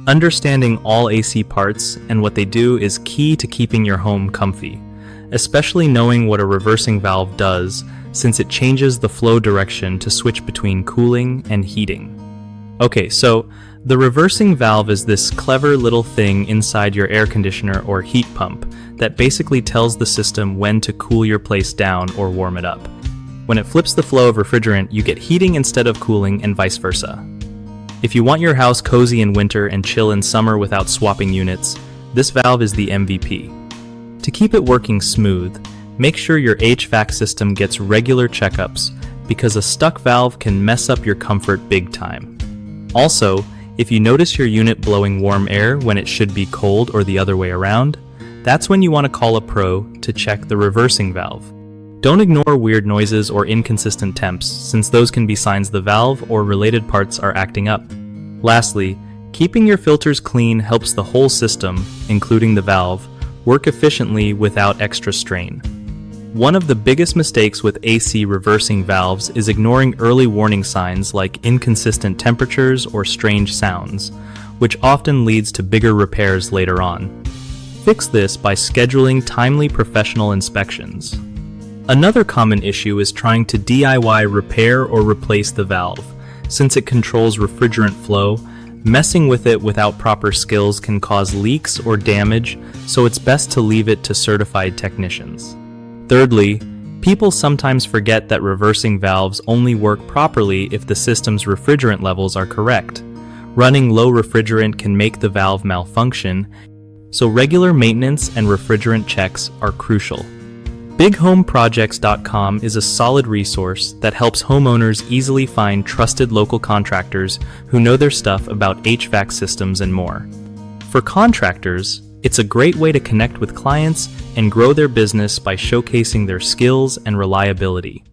Understanding all AC parts and what they do is key to keeping your home comfy, especially knowing what a reversing valve does, since it changes the flow direction to switch between cooling and heating. Okay, so the reversing valve is this clever little thing inside your air conditioner or heat pump that basically tells the system when to cool your place down or warm it up. When it flips the flow of refrigerant, you get heating instead of cooling, and vice versa. If you want your house cozy in winter and chill in summer without swapping units, this valve is the MVP. To keep it working smooth, make sure your HVAC system gets regular checkups, because a stuck valve can mess up your comfort big time. Also, if you notice your unit blowing warm air when it should be cold or the other way around, that's when you want to call a pro to check the reversing valve. Don't ignore weird noises or inconsistent temps, since those can be signs the valve or related parts are acting up. Lastly, keeping your filters clean helps the whole system, including the valve, work efficiently without extra strain. One of the biggest mistakes with AC reversing valves is ignoring early warning signs like inconsistent temperatures or strange sounds, which often leads to bigger repairs later on. Fix this by scheduling timely professional inspections. Another common issue is trying to DIY repair or replace the valve. Since it controls refrigerant flow, messing with it without proper skills can cause leaks or damage, so it's best to leave it to certified technicians. Thirdly, people sometimes forget that reversing valves only work properly if the system's refrigerant levels are correct. Running low refrigerant can make the valve malfunction, so regular maintenance and refrigerant checks are crucial. BigHomeProjects.com is a solid resource that helps homeowners easily find trusted local contractors who know their stuff about HVAC systems and more. For contractors, it's a great way to connect with clients and grow their business by showcasing their skills and reliability.